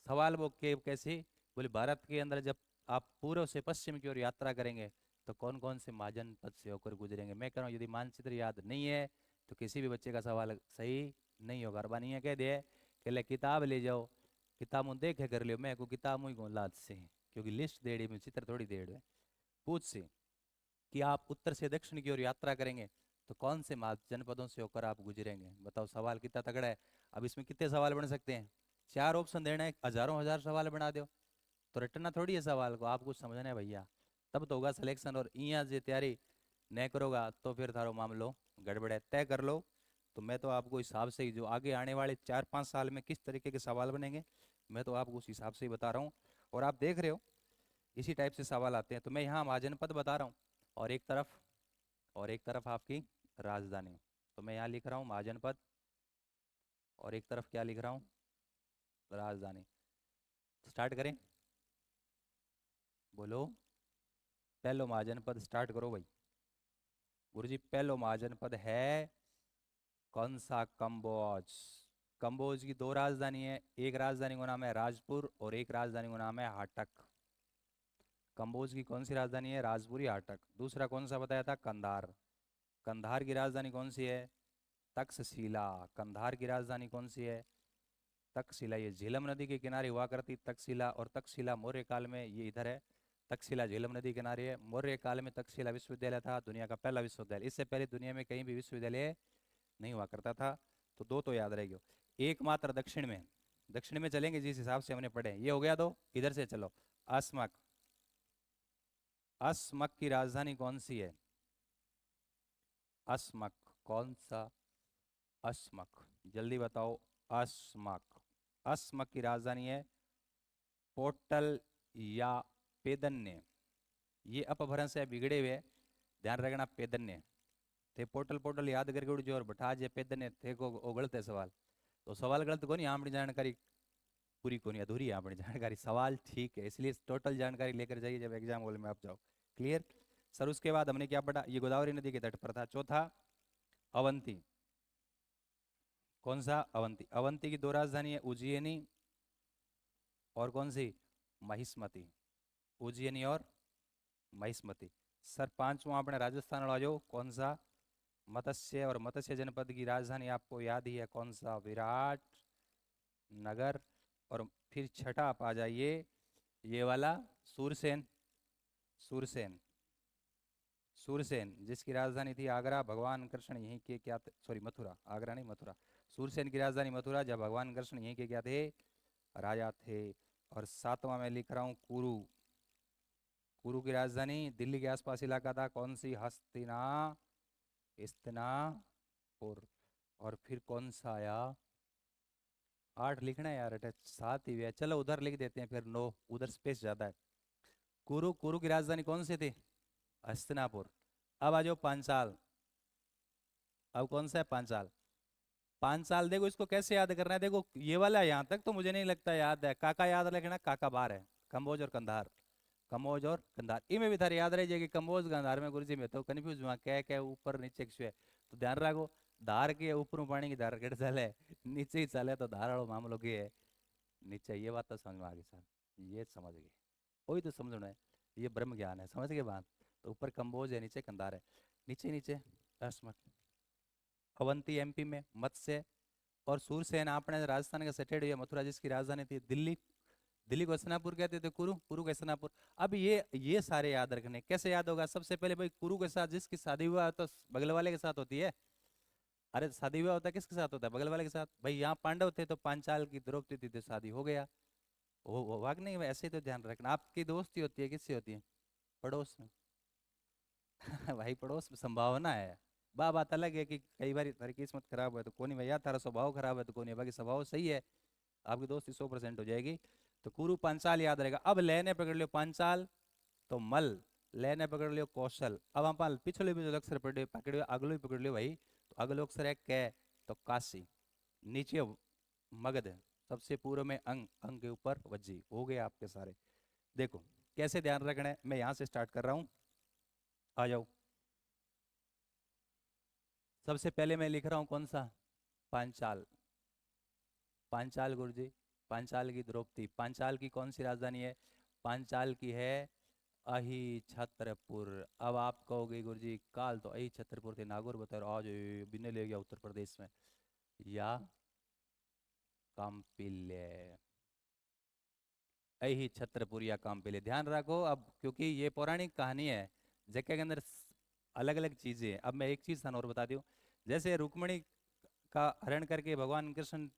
सवाल वो के कैसे, बोले भारत के अंदर जब आप पूर्व से पश्चिम की ओर यात्रा करेंगे तो कौन कौन से महाजनपद से होकर गुजरेंगे। मैं कह रहा हूँ यदि मानचित्र याद नहीं है तो किसी भी बच्चे का सवाल सही नहीं होगा। और बानिया कह दे कि ले किताब ले जाओ, किताब मुझे देखे कर लियो, मैं को किताब मुझे को लाद से, क्योंकि लिस्ट देड़ी में चित्र थोड़ी देड़ है। पूछ से कि आप उत्तर से दक्षिण की ओर यात्रा करेंगे तो कौन से जनपदों से होकर आप गुजरेंगे। बताओ सवाल कितना तगड़ा है। अब इसमें कितने सवाल बन सकते हैं, चार ऑप्शन देना है, हजारों हजार सवाल बना दो। तो रटना थोड़ी है सवाल को, आपको समझना है भैया, तब तो होगा सिलेक्शन। और यहाँ से तैयारी नहीं करोगा तो फिर थारो मामलो गड़बड़ है। तय कर लो। तो मैं तो आपको हिसाब से ही, जो आगे आने वाले 4-5 साल में किस तरीके के सवाल बनेंगे, मैं तो आपको उस हिसाब से ही बता रहा हूँ। और आप देख रहे हो इसी टाइप से सवाल आते हैं। तो मैं यहाँ महाजनपद बता रहा हूँ, और एक तरफ, और एक तरफ आपकी राजधानी। तो मैं यहाँ लिख रहा हूँ महाजनपद, और एक तरफ क्या लिख रहा हूँ, राजधानी। स्टार्ट करें, बोलो। पहलो महाजनपद स्टार्ट करो भाई। गुरुजी पहलो महाजनपद है कौन सा, कंबोज। कंबोज की दो राजधानी है, एक राजधानी का नाम है राजपुर और एक राजधानी का नाम है हाटक। कंबोज की कौन सी राजधानी है, राजपुरी हाटक। दूसरा कौन सा बताया था, कंधार। कंधार की राजधानी कौन सी है, तक्षशिला। कंधार की राजधानी कौन सी है, तक्षशिला। ये झेलम नदी के किनारे हुआ करती तक्षशिला, और तक्षशिला मौर्य काल में, ये इधर है, तक्षशिला झेलम नदी किनारे है। मौर्य काल में तक्षशिला विश्वविद्यालय था, दुनिया का पहला विश्वविद्यालय। इससे पहले दुनिया में कहीं भी विश्वविद्यालय नहीं हुआ करता था। तो दो तो याद रहेगी। एकमात्र दक्षिण में, दक्षिण में चलेंगे जिस हिसाब से हमने पढ़े, ये हो गया। दो इधर से चलो, अस्मक। अस्मक की राजधानी कौन सी है, अस्मक, कौन सा, अस्मक, जल्दी बताओ। अस्मक, अस्मक की राजधानी है पोर्टल या पेदन्य। ये अपभ्रंश है, बिगड़े हुए, ध्यान रखना। पेदन्य थे, पोर्टल पोर्टल याद करके उड़ जो, और बैठा जे पेदन्य थे को वो गलत है सवाल। तो सवाल गलत को नहीं, अपनी जानकारी पूरी को नहीं, अधूरी है अपनी जानकारी। सवाल ठीक है, इसलिए टोटल जानकारी लेकर जाइए जब एग्जाम हॉल में आप जाओ। क्लियर। सर उसके बाद हमने क्या पढ़ा, ये गोदावरी नदी के तट पर था। चौथा अवंती। कौन सा, अवंती। अवंती की दो राजधानी है, उज्जैनी और कौन सी, महिष्मती। उज्जैनी और महिष्मती। सर पांचवा अपने राजस्थान वाला जो कौन सा, मत्स्य। और मत्स्य जनपद की राजधानी आपको याद ही है, कौन सा, विराट नगर। और फिर छठा आप आ जाइए, ये वाला सूरसेन। सूरसेन, सूरसेन जिसकी राजधानी थी आगरा। भगवान कृष्ण यहीं के क्या, सॉरी मथुरा, आगरा नहीं मथुरा। सूरसेन की राजधानी मथुरा, जब भगवान कृष्ण यहीं के क्या थे, राजा थे। और सातवां मैं लिख रहा हूँ कुरु। कुरु की राजधानी दिल्ली के आसपास इलाका था, कौन सी, हस्तिना, इस्तिनापुर। और फिर कौन सा आया, आठ लिखना है यार, अटैच सात ही है, चलो उधर लिख देते हैं फिर, नौ, उधर स्पेस ज्यादा है। कुरु, कुरु की राजधानी कौन सी थी, हस्तिनापुर। अब आ जाओ पांचाल। अब कौन सा है, पांचाल। पांचाल देखो, इसको कैसे याद करना है, देखो ये वाला यहाँ तक तो मुझे नहीं लगता याद है। काका याद रखना, काका बार है, कंबोज और कंधार। कमोज और कंधार, इनमें भी थारे याद रह जाएगी। कमोज कंधार में गुरुजी में तो कंफ्यूज हुआ, क्या क्या ऊपर नीचे क्यों है। तो ध्यान रखो, धार के ऊपर पानी की धार कट चले, नीचे ही चले तो धार वालों मामलो के है नीचे। ये बात तो समझ में आ गई सर, ये समझ गए, वही तो समझना है, ये ब्रह्म ज्ञान है, समझ गए बात। तो ऊपर कंबोज है, नीचे कंधार है, नीचे नीचे अस्मक। अवंती एमपी में, मत्स्य और सूरसेन आपने राजस्थान का सेटेड हुआ। मथुरा जिसकी राजधानी थी दिल्ली, दिल्ली को हसनापुर कहते थे, कुरु, कुरु को हसनापुर। अब ये सारे याद रखने, कैसे याद होगा, सबसे पहले भाई कुरु के साथ जिसकी शादी हुआ है तो बगल वाले के साथ होती है। अरे शादी हुआ होता है किसके साथ होता है, बगल वाले के साथ। भाई यहाँ पांडव थे तो पांचाल की द्रौपदी थी तो शादी हो गया। वो वाग नहीं, ऐसे ही तो ध्यान रखना। आपकी दोस्ती होती है किससे होती है, पड़ोस में। भाई पड़ोस में संभावना है, बात अलग है कि कई बार तारी किस्मत खराब है तो कोनी भैया, तारा स्वभाव खराब है तो कोनी, बाकी स्वभाव सही है, आपकी दोस्ती 100% हो जाएगी। तो कुरु पांचाल याद रहेगा। अब लेने पकड़ लियो पांचाल तो मल, लेने पकड़ लियो कौशल। अब आप पिछले भी जो अक्षर पकड़ियो अगलो ही पकड़ लियो भाई, तो अगलो अक्षर है कै, तो काशी। नीचे मगध, सबसे पूर्व में अंग, अंग के ऊपर वज्जी। हो गए आपके सारे। देखो कैसे ध्यान रखना है, मैं यहां से स्टार्ट कर रहा हूं, आ जाओ। सबसे पहले मैं लिख रहा हूं कौन सा, पांचाल। पांचाल गुरुजी, पांचाल की द्रौपदी। पांचाल की कौन सी राजधानी है, पांचाल की है अहि छत्रपुर। अब आप कहोगे गुरुजी काल तो अहि छत्रपुर थे, नागौर बताओ आज बिने ले गया उत्तर प्रदेश में, या काम्पिल्य। अहि छत्रपुर या काम्पिल्य, ध्यान रखो। अब क्योंकि ये पौराणिक कहानी है, जगह के अंदर अलग अलग चीजें हैं। अब मैं एक चीज और बता दूं, जैसे रुक्मणी का हरण करके भगवान कृष्ण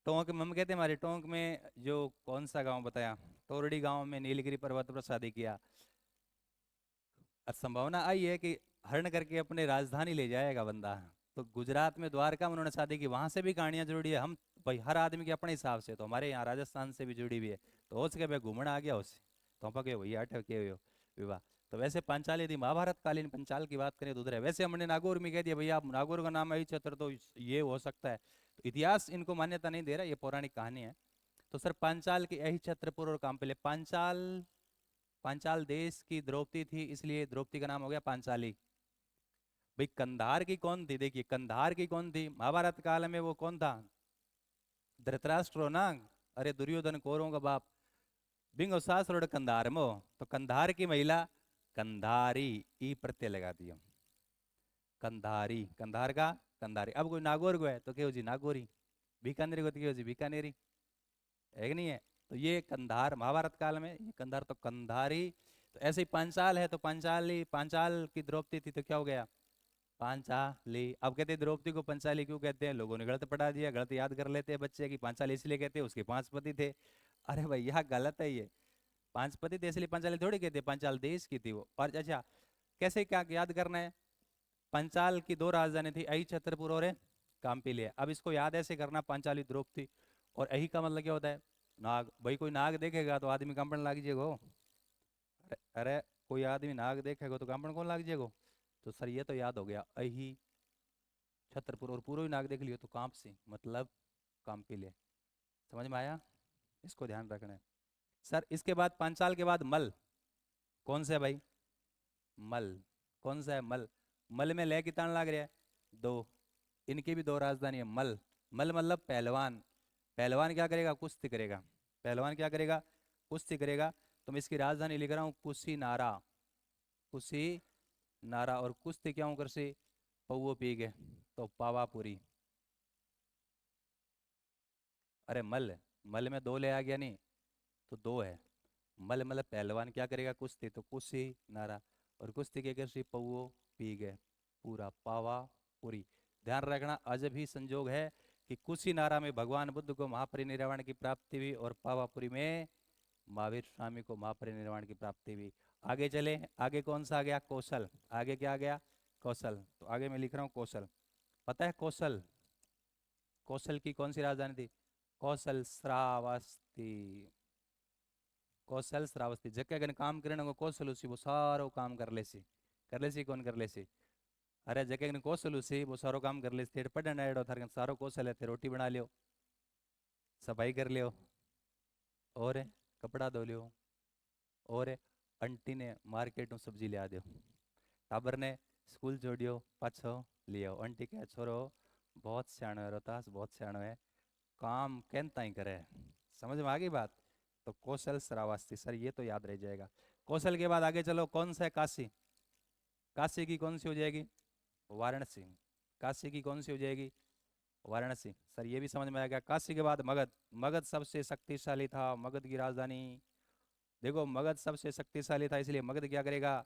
टोंक में, हम कहते हैं हमारे टोंक में जो कौन सा गांव बताया, तोरड़ी गांव में नीलगिरी पर्वत पर शादी किया। और संभावना आई है कि हरण करके अपने राजधानी ले जाएगा बंदा। तो गुजरात में द्वारका में उन्होंने शादी की, वहां से भी कहानियां जुड़ी है। हम भाई हर आदमी के अपने हिसाब से, तो हमारे यहाँ राजस्थान से भी जुड़ी हुई है। तो हो सके मैं घूमना आ गया उससे, तो हम पके भैया अटके हुए हो विवाह। तो वैसे पांचाल यदि महाभारत कालीन पंचाल की बात करें तो उधर है। वैसे हमने नागौर में कह दिया भैया, आप नागौर का नाम है छत्र, तो ये हो सकता है। तो इतिहास इनको मान्यता नहीं दे रहा, ये पौराणिक कहानी है। तो सर पांचाल के यही छत्रपुर और काम्पिल्य। पांचाल, पांचाल देश की द्रौपदी थी, इसलिए द्रौपदी का नाम हो गया पांचाली। भाई कंधार की कौन थी, देखिए कंधार की कौन थी महाभारत काल में, वो कौन था, धृतराष्ट्र हो ना। अरे दुर्योधन कौरवों का बाप, बिंगो सासुर कंधार मो। तो कंधार की महिला कंधारी, ई प्रत्यय लगा दियो, कंधारी। कंधार का कंधारी। अब कोई नागौर को है तो क्यों जी नागौरी, बीकानेर को तो क्यों जी बीकानेरी, है कि नहीं है। तो ये कंधार महाभारत काल में, ये कंधार तो कंधारी। तो ऐसे ही पांचाल है तो पांचाली, पांचाल की द्रौपदी थी तो क्या हो गया पांचाली। अब कहते हैं द्रौपदी को पंचाली क्यों कहते हैं, लोगों ने गलत पढ़ा दिया, गलत याद कर लेते हैं बच्चे की पांचाली इसलिए कहते हैं उसके पांच पति थे। अरे भैया गलत है ये, पांच पति थे इसलिए पंचाली थोड़ी कहते, पांचाल देश की थी वो। और अच्छा कैसे क्या याद करना है, पंचाल की दो राजधानी थी, अहि छत्रपुर और काम्पिल्य। अब इसको याद ऐसे करना, पांचाली द्रौपदी, और अहि का मतलब क्या होता है नाग। भाई कोई नाग देखेगा तो आदमी कांपने लग जाएगा। अरे अरे, कोई आदमी नाग देखेगा तो कांपने कौन लग जाएगा। तो सर ये तो याद हो गया, अहि छत्रपुर, और पूरा ही नाग देख लियो तो कांप सी, मतलब काम्पिल्य। समझ में आया, इसको ध्यान रखना है। सर इसके बाद पांचाल के बाद मल, कौन सा है भाई, मल। कौन सा है मल, मल में लय कितना लग रहा है दो, इनकी भी दो राजधानी है मल। मल मतलब पहलवान। पहलवान क्या करेगा, कुश्ती करेगा। पहलवान क्या करेगा, कुश्ती करेगा। तो मैं इसकी राजधानी लिख रहा हूँ कुशीनारा, कुशीनारा। और कुश्ती क्या हूँ कर से पौवो पी गए, तो पावापुरी। अरे मल, मल में दो ले आ गया नहीं, तो दो है। मल मतलब पहलवान क्या करेगा कुश्ती, तो कुशीनारा। और कुश्ती के कर पौवो पी गए, पूरा पावापुरी। ध्यान रखना अजब ही संजोग है कि कुशीनारा में भगवान बुद्ध को महापरिनिर्वाण की प्राप्ति हुई, और पावापुरी में महावीर स्वामी को महापरिनिर्वाण की प्राप्ति हुई। आगे चले, आगे कौन सा आ गया, कौशल। आगे क्या आ गया, कौशल। तो आगे मैं लिख रहा हूँ कौशल। पता है कौशल, कौशल की कौन सी राजधानी थी, कौशल श्रावस्ती। कौशल श्रावस्ती, जब क्या काम करे ना कौशल उसी, वो सारो काम कर ले सी कौन कर ले सी। अरे जगह ने कौशल उसी वो सारो काम कर ले सी, पढ़ना एडो थारे सारो कौशल है, थे रोटी बना लियो, सफाई कर लियो, और कपड़ा धो लियो, और आंटी ने मार्केट में सब्जी लिया दियो, टाबर ने स्कूल जोड़ियो पाछो लियो। आंटी कहे छोरो बहुत सियाणो है रोहतास, बहुत सियाणो है, काम कहता ही करे। समझ में आ गई बात। तो कौशल श्रावस्ती, सर ये तो याद रह जाएगा। कौशल के बाद आगे चलो, कौन सा है काशी। काशी की कौन सी हो जाएगी, वाराणसी। काशी की कौन सी हो जाएगी, वाराणसी। सर ये भी समझ में आ गया। काशी के बाद मगध, मगध सबसे शक्तिशाली था, मगध की राजधानी। देखो मगध सबसे शक्तिशाली था, इसलिए मगध क्या करेगा,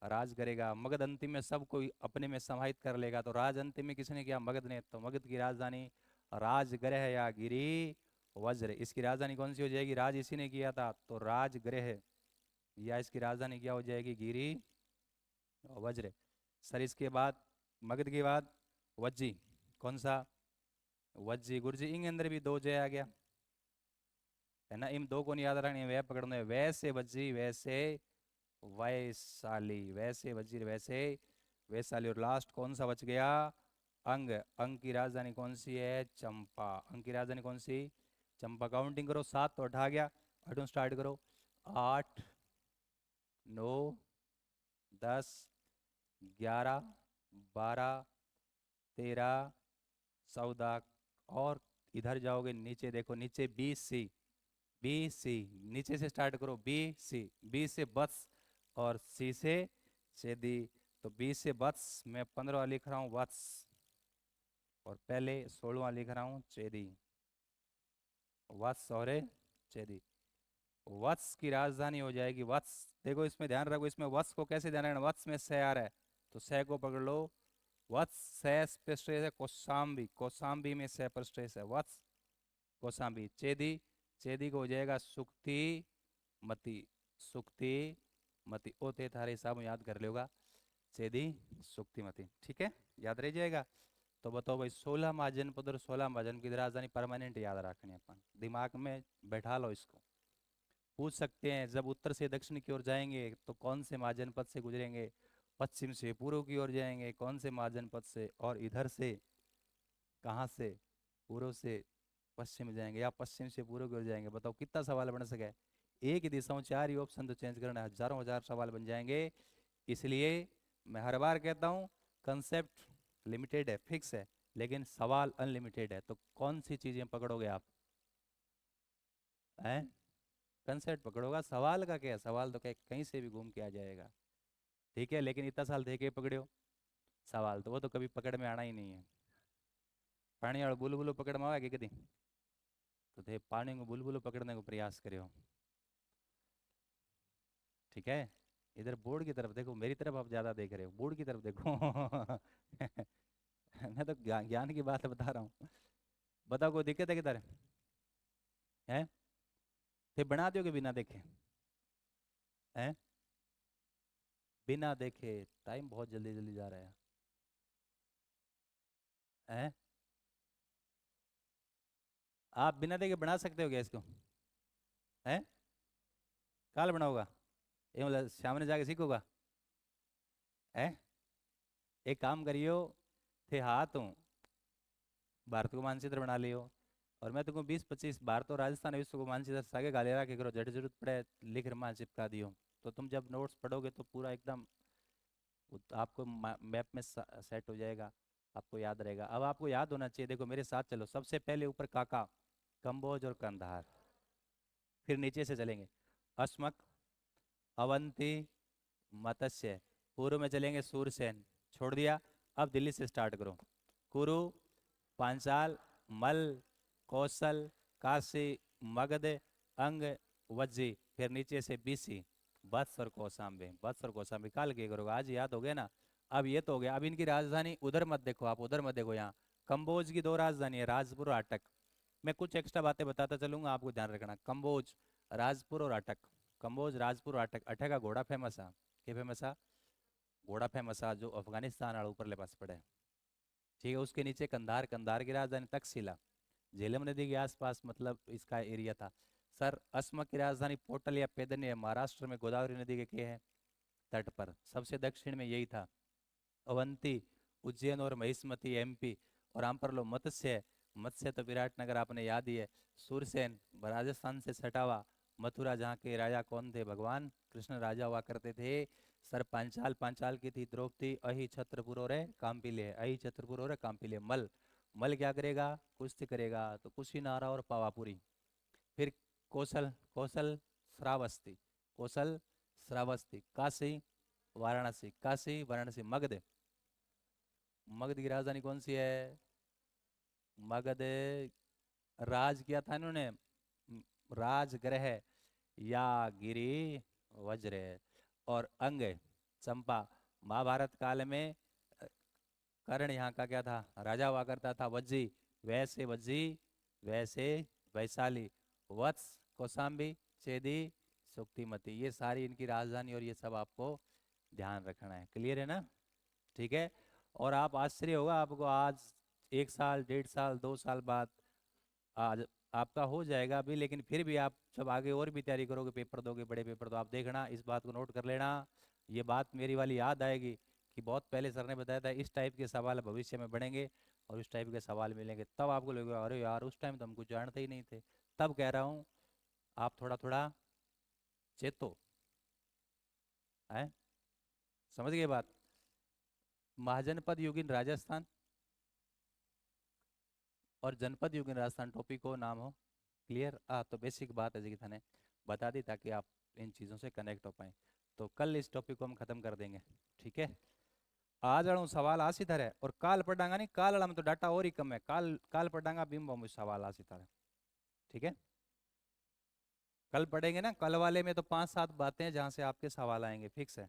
राज करेगा। मगध अंतिम में सब कोई अपने में समाहित कर लेगा। तो राज अंतिम में किसने किया, मगध ने। तो मगध की राजधानी राजगृह या गिरी वज्र। इसकी राजधानी कौन सी हो जाएगी, राज इसी ने किया था, तो राजगृह, या इसकी राजधानी क्या हो जाएगी, गिरी वज्र। सर इसके बाद मगध के बाद वज्जी, कौन सा, वज्जी गुरजी। इन अंदर भी दो जय आ गया, है ना। इन दो को नहीं याद रखनी, वह पकड़ना है। वैसे वज्जी वैसे वैशाली, वैसे वज्र वैसे वैशाली। और लास्ट कौन सा बच गया? अंग। अंग की राजधानी कौन सी है? चंपा। अंग की राजधानी कौन सी? चंपा। काउंटिंग करो, 7 तो हटा गया, हटो स्टार्ट करो। 8, 9, 10, 11, 12, 13, 14। और इधर जाओगे नीचे, देखो नीचे BC, BC। नीचे से स्टार्ट करो, BC। बी से बत्स और सी से सीधी। तो 20 से बत्स, मैं 15 लिख रहा हूँ वत्स, और पहले 16 लिख रहा हूँ चेदी। वत्स और चेदी। वत्स की राजधानी हो जाएगी वत्स। देखो इसमें ध्यान रखो, इसमें वत्स को कैसे ध्यान रखना, वत्स में से आ रहा है तो से को पकड़ लो। वत्स से पे स्ट्रेस है, कौसाम्बी, कौसाम्बी में से पर स्ट्रेस है, वत्स कौसाम्बी। चेदी, चेदी को हो जाएगा सुक्ति मती, सुक्ति मती। ओ थे थारे हिसाब में याद कर लेगा, चेदी सुक्तिमती, ठीक है, याद रह जाएगा। तो बताओ भाई, 16 महाजनपद और 16 महाजनपद की राजधानी परमानेंट याद रखनी है, अपन दिमाग में बैठा लो इसको। पूछ सकते हैं जब उत्तर से दक्षिण की ओर जाएंगे तो कौन से महाजनपद से गुजरेंगे, पश्चिम से पूर्व की ओर जाएंगे कौन से महाजनपद से, और इधर से कहाँ से, पूर्व से पश्चिम में जाएंगे या पश्चिम से पूर्व की ओर जाएंगे। बताओ कितना सवाल बन सके। एक ही दिशा में 4 ही ऑप्शन तो चेंज करना है, हजारों हजार सवाल बन जाएंगे। इसलिए मैं हर बार कहता हूँ, कंसेप्ट लिमिटेड है, फिक्स है, लेकिन सवाल अनलिमिटेड है। तो कौन सी चीजें पकड़ोगे आप? हैं? कंसेप्ट पकड़ोगा, सवाल का क्या है? सवाल तो कहीं से भी घूम के आ जाएगा, ठीक है। लेकिन इतना साल देखे पकड़े हो सवाल, तो वो तो कभी पकड़ में आना ही नहीं है। पानी और बुलबुल पकड़ में आएगी कभी? तो थे पानी को बुलबुल पकड़ने को प्रयास करो, ठीक है। इधर बोर्ड की तरफ देखो, मेरी तरफ आप ज्यादा देख रहे हो, बोर्ड की तरफ देखो। मैं तो ज्ञान की बात बता रहा हूँ। बताओ कोई दिक्कत है किधर? है? थे बना दोगे बिना देखे? हैं? बिना देखे? टाइम बहुत जल्दी जल्दी जा रहा है। हैं? आप बिना देखे बना सकते हो क्या इसको? हैं? काल बनाओगा? ये मतलब सामने जाके सीखोगा? है? एक काम करियो, थे हाथ हूँ, भारत को मानचित्र बना लियो, और मैं तुमको 20-25 भारत और राजस्थान विश्व को मानचित्र सागे गाले रखे करो, जड़ जरूरत पड़े लिख रमा चिपका दियो। तो तुम जब नोट्स पढ़ोगे तो पूरा एकदम आपको मैप में सेट हो जाएगा, आपको याद रहेगा। अब आपको याद होना चाहिए, देखो मेरे साथ चलो। सबसे पहले ऊपर काका, कंबोज और कंधार, फिर नीचे से चलेंगे, अस्मक, अवंती, मत्स्य, पूर्व में चलेंगे सूरसेन, छोड़ दिया। अब दिल्ली से स्टार्ट करो, कुरु, पांचाल, मल, कौशल, काशी, मगध, अंग, वज्जी, फिर नीचे से BC, वत्स और कौशाम्बी। वत्स और कौशाम्बी काल के करोगे, आज याद हो गया ना। अब ये तो हो गया। अब इनकी राजधानी उधर मत देखो, आप उधर मत देखो, यहाँ कंबोज की 2 राजधानी है, राजपुर और अटक। मैं कुछ एक्स्ट्रा बातें बताता चलूंगा, आपको ध्यान रखना। कंबोज, राजपुर और अटक। कंबोज, राजपुर, अटक। अटक का घोड़ा फेमस है, क्या फेमस है? घोड़ा फेमस है, जो अफगानिस्तान और ऊपर ले पास पड़े, ठीक है। उसके नीचे कंधार, कंधार की राजधानी तक्षशिला, झेलम नदी के आसपास मतलब इसका एरिया था। सर असम की राजधानी पोटल या पेदनी है, महाराष्ट्र में गोदावरी नदी के है तट पर, सबसे दक्षिण में यही था। अवंती, उज्जैन और महिष्मती MP। और हम पर लो मत्स्य, मत्स्य तो विराटनगर आपने याद ही है। सूरसेन राजस्थान से सटा हुआ, मथुरा जहाँ के राजा कौन थे? भगवान कृष्ण राजा हुआ करते थे। सर पांचाल, पांचाल की थी द्रौपदी। अहि छत्रपुर और काम्पिल्य, अहि छत्रपुर और काम्पिल्य। मल, मल क्या करेगा? कुश्ती करेगा, तो कुशीनारा और पावापुरी। फिर कौशल, कौशल श्रावस्ती, कौशल श्रावस्ती। काशी, वाराणसी, काशी वाराणसी। मगध, मगध की राजधानी कौन सी है? मगध, राज किया था इन्होंने, राजगृह या गिरी वज्र। और अंग, चंपा। महाभारत काल में कर्ण यहाँ का क्या था? राजा हुआ करता था। वज्जी, वैसे वज्जी वैसे वैशाली। वत्स, कौशाम्बी, चेदी, सुक्तिमती। ये सारी इनकी राजधानी, और ये सब आपको ध्यान रखना है। क्लियर है ना? ठीक है। और आप आश्चर्य होगा आपको, आज 1 साल, 1.5 साल, 2 साल बाद आज आपका हो जाएगा अभी, लेकिन फिर भी आप जब आगे और भी तैयारी करोगे, पेपर दोगे, बड़े पेपर, तो आप देखना, इस बात को नोट कर लेना। ये बात मेरी वाली याद आएगी कि बहुत पहले सर ने बताया था इस टाइप के सवाल भविष्य में बढ़ेंगे और इस टाइप के सवाल मिलेंगे, तब आपको लगेगा अरे यार उस टाइम तो हम कुछ जानते ही नहीं थे। तब कह रहा हूँ आप थोड़ा थोड़ा चेतो है, समझ गए बात। महाजनपद युगीन राजस्थान और जनपद युगीन राजस्थान टॉपिक हो, नाम हो क्लियर। तो बेसिक बात है जी थाने बता दी ताकि आप इन चीज़ों से कनेक्ट हो पाए। तो कल इस टॉपिक को हम खत्म कर देंगे, ठीक है। आज आड़ू सवाल आसी थारे और काल पढ़ांगा नहीं, काल आड़ा में तो डाटा और ही कम है, काल काल पढ़ांगा बिम मुझे सवाल आसी थारे, ठीक है। कल पढ़ेंगे ना, कल वाले में तो 5-7 बातें हैं जहाँ से आपके सवाल आएंगे, फिक्स है।